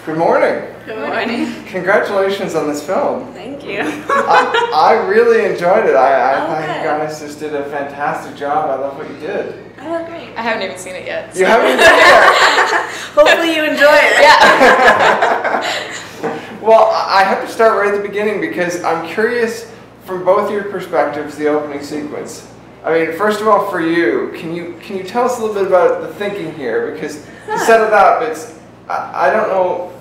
Good morning. Good morning. Congratulations on this film. Thank you. I really enjoyed it. I thought Okay. you guys just did a fantastic job. I love what you did. Oh, great. I haven't even seen it yet. You haven't seen it? Hopefully you enjoy it. Yeah. Well, I have to start right at the beginning because I'm curious from both your perspectives, the opening sequence. I mean, first of all, for you, can you tell us a little bit about the thinking here? Because to set it up, it's I don't know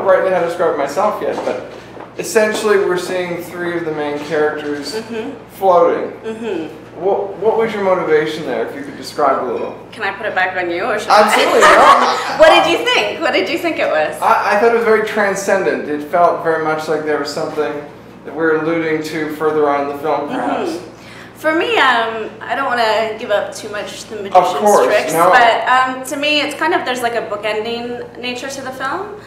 rightly how to describe it myself yet, but essentially we're seeing three of the main characters floating. What was your motivation there, if you could describe a little? Can I put it back on you, or should Absolutely I? What did you think? What did you think it was? I thought it was very transcendent. It felt very much like there was something that we're alluding to further on in the film, perhaps. For me, I don't want to give up too much the magician's tricks, no. but to me, it's kind of, there's like a bookending nature to the film.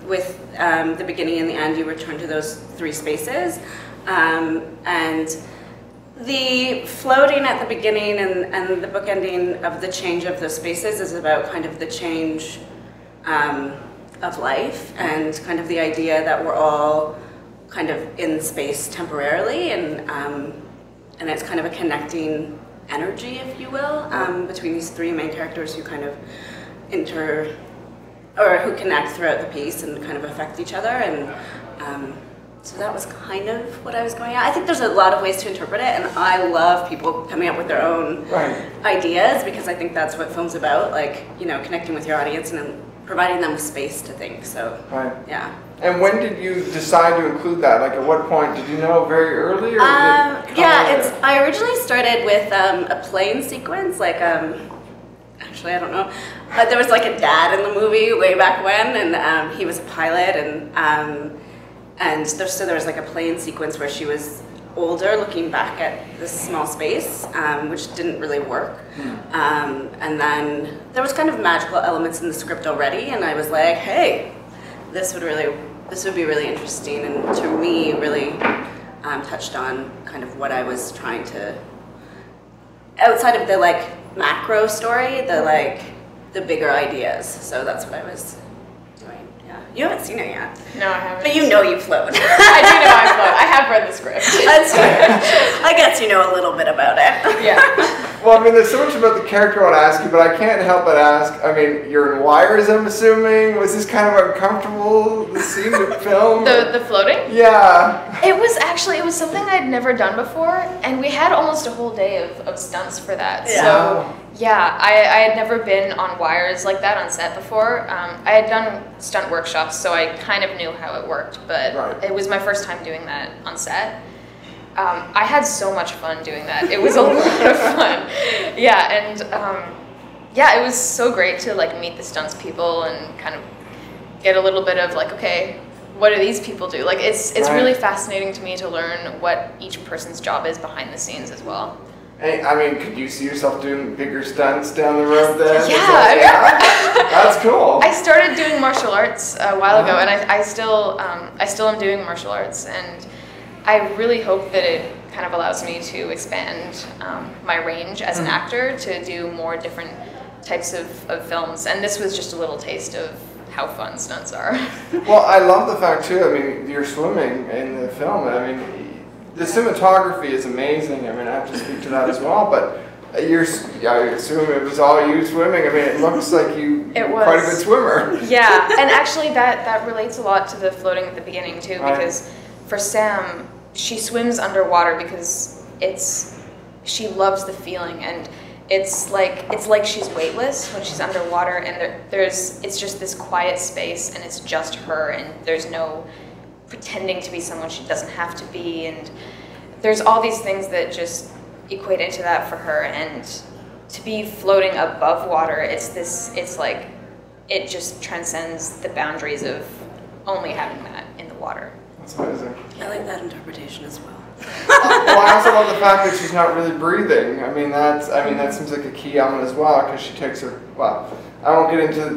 With the beginning and the end, you return to those three spaces. And the floating at the beginning and the bookending of the change of the spaces is about kind of the change of life and kind of the idea that we're all kind of in space temporarily, and it's kind of a connecting energy, if you will, between these three main characters who kind of who connect throughout the piece and kind of affect each other. And so that was kind of what I was going at. I think there's a lot of ways to interpret it, and I love people coming up with their own ideas, because I think that's what film's about, like, you know, connecting with your audience and then providing them space to think. So, yeah. And when did you decide to include that? Like, at what point? Did you know very early? Or I originally started with a plane sequence, like, actually, I don't know, but there was like a dad in the movie way back when, and he was a pilot, so there was like a plane sequence where she was older, looking back at this small space, which didn't really work. And then there was kind of magical elements in the script already, and I was like, hey, this would be really interesting, and to me really touched on kind of what I was trying to, outside of the like macro story, the bigger ideas. So that's what I was doing. Yeah, you haven't seen it yet. No, I haven't. But you know you float. I do know I float. I have read the script. That's good. I guess you know a little bit about it. Yeah. Well, I mean, there's so much about the character I want to ask you, but I can't help but ask, I mean, you're in wires, I'm assuming. Was this kind of uncomfortable, the scene to film? The floating? Yeah. It was something I'd never done before, and we had almost a whole day of stunts for that. Yeah. So, yeah, I had never been on wires like that on set before. I had done stunt workshops, so I kind of knew how it worked, but it was my first time doing that on set. I had so much fun doing that. It was a lot of fun. Yeah, and it was so great to like meet the stunts people and kind of get a little bit of like, okay, what do these people do? Like, it's really fascinating to me to learn what each person's job is behind the scenes as well. Hey, I mean, could you see yourself doing bigger stunts down the road then? Yeah. That's cool. I started doing martial arts a while ago, and I still am doing martial arts, and I really hope that it kind of allows me to expand my range as an actor to do more different types of films. And this was just a little taste of how fun stunts are. Well, I love the fact too, I mean, you're swimming in the film. I mean, the cinematography is amazing. I mean, I have to speak to that as well, but I assume it was all you swimming. I mean, it looks like you're quite a good swimmer. Yeah, and actually that relates a lot to the floating at the beginning too, because for Sam, she swims underwater because she loves the feeling, and it's like she's weightless when she's underwater, and it's just this quiet space, and it's just her, and there's no pretending to be someone she doesn't have to be, and there's all these things that just equate into that for her. And to be floating above water, it's like it just transcends the boundaries of only having that in the water. That's amazing. I like that interpretation as well. Well, I also love the fact that she's not really breathing. I mean, that seems like a key element as well, because she takes her. Well, I won't get into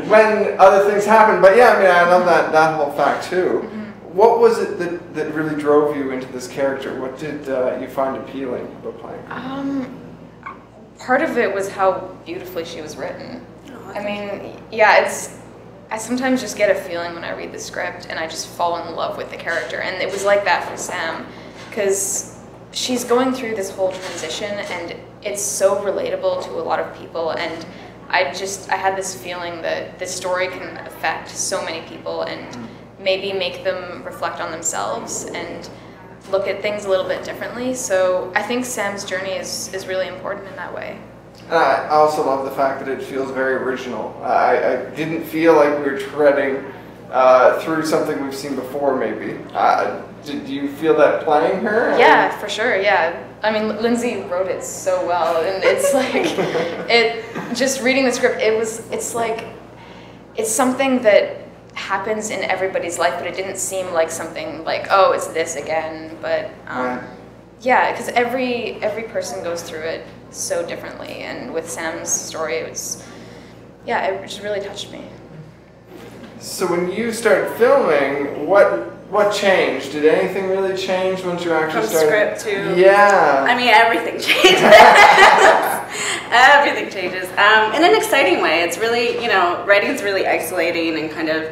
when other things happen, but yeah, I mean, I love that whole fact too. What was it that really drove you into this character? What did you find appealing about playing? Part of it was how beautifully she was written. I mean, yeah, I sometimes just get a feeling when I read the script and I just fall in love with the character. And it was like that for Sam, because she's going through this whole transition and it's so relatable to a lot of people. And I had this feeling that this story can affect so many people and maybe make them reflect on themselves and look at things a little bit differently. So I think Sam's journey is really important in that way. And I also love the fact that it feels very original. I didn't feel like we were treading through something we've seen before, maybe. Did you feel that playing her? Yeah, for sure, yeah. I mean, Lindsay wrote it so well, and it's like, just reading the script, it's something that happens in everybody's life, but it didn't seem like something like, oh, it's this again, but yeah, because every person goes through it so differently, and with Sam's story, it just really touched me. So when you started filming, what changed? Did anything really change once you actually started? From script to... Yeah. I mean, everything changes. Everything changes. In an exciting way. It's really, writing's really isolating and kind of,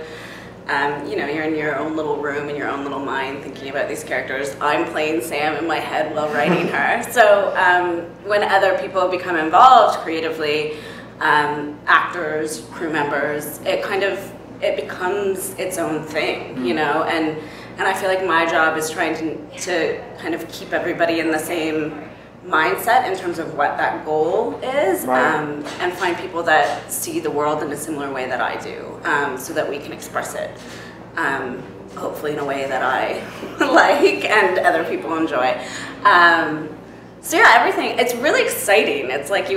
you're in your own little room, in your own little mind, thinking about these characters. I'm playing Sam in my head while writing her. So when other people become involved creatively, actors, crew members, it becomes its own thing, and I feel like my job is trying to kind of keep everybody in the same mindset in terms of what that goal is, and find people that see the world in a similar way that I do, so that we can express it, hopefully in a way that I like and other people enjoy. So yeah, everything, it's really exciting. It's like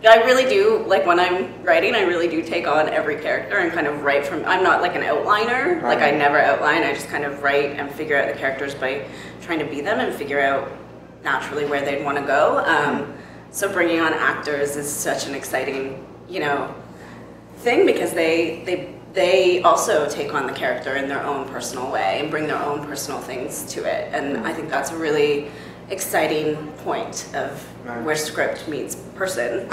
I really do, like when I'm writing, I really do take on every character and kind of write from, I'm not like an outliner, like I never outline, I just kind of write and figure out the characters by trying to be them and figure out naturally where they'd want to go. So bringing on actors is such an exciting, thing, because they also take on the character in their own personal way and bring their own personal things to it. And I think that's a really exciting point of where script meets person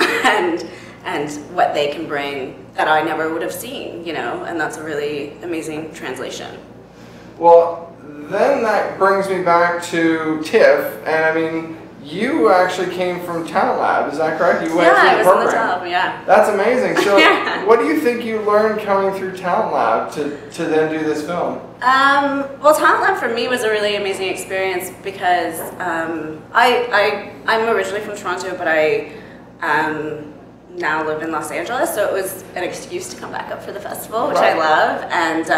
and what they can bring that I never would have seen, and that's a really amazing translation. Well, then that brings me back to TIFF, and I mean, you actually came from Talent Lab, is that correct? You went through the program. In the Talent, yeah. That's amazing. So what do you think you learned coming through Talent Lab to then do this film? Well, Talent Lab for me was a really amazing experience because I'm originally from Toronto, but I now live in Los Angeles, so it was an excuse to come back up for the festival, which I love. And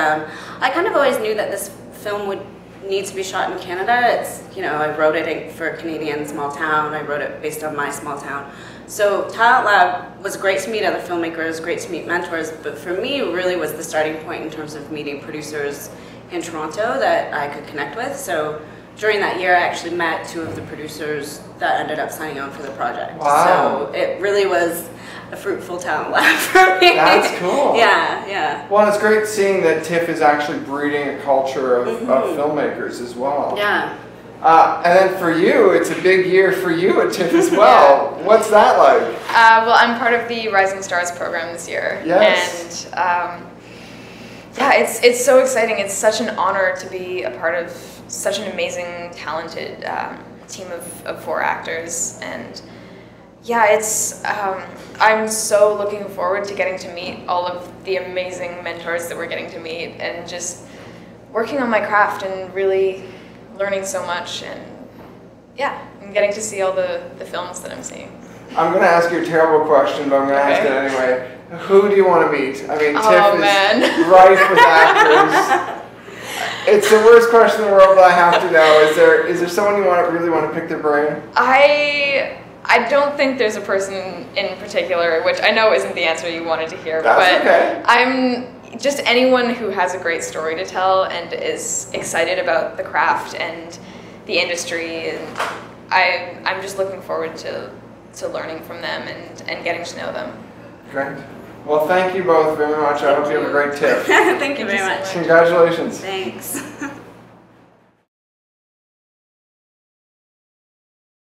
I kind of always knew that this film would need to be shot in Canada. It's, I wrote it for a Canadian small town. I wrote it based on my small town. So Talent Lab was great to meet other filmmakers, great to meet mentors, but for me it really was the starting point in terms of meeting producers in Toronto that I could connect with. So during that year I actually met two of the producers that ended up signing on for the project. Wow. So it really was a fruitful Talent Lab for me. That's cool. Yeah. Well, it's great seeing that TIFF is actually breeding a culture of filmmakers as well. Yeah. And then for you, it's a big year for you at TIFF as well. What's that like? Well, I'm part of the Rising Stars program this year. Yes. And it's so exciting. It's such an honor to be a part of such an amazing, talented team of 4 actors. And yeah, I'm so looking forward to getting to meet all of the amazing mentors that we're getting to meet and just working on my craft and really learning so much, and I'm getting to see all the films that I'm seeing. I'm going to ask you a terrible question, but I'm going to ask it anyway. Who do you want to meet? I mean, TIFF is rife with actors. It's the worst question in the world, but I have to know. Is there someone you really want to pick their brain? I don't think there's a person in particular, which I know isn't the answer you wanted to hear. That's okay. I'm just anyone who has a great story to tell and is excited about the craft and the industry, and I'm just looking forward to learning from them and getting to know them. Great. Well, thank you both very much. I hope you have a great TIFF. Thank you very much. Congratulations. Thanks.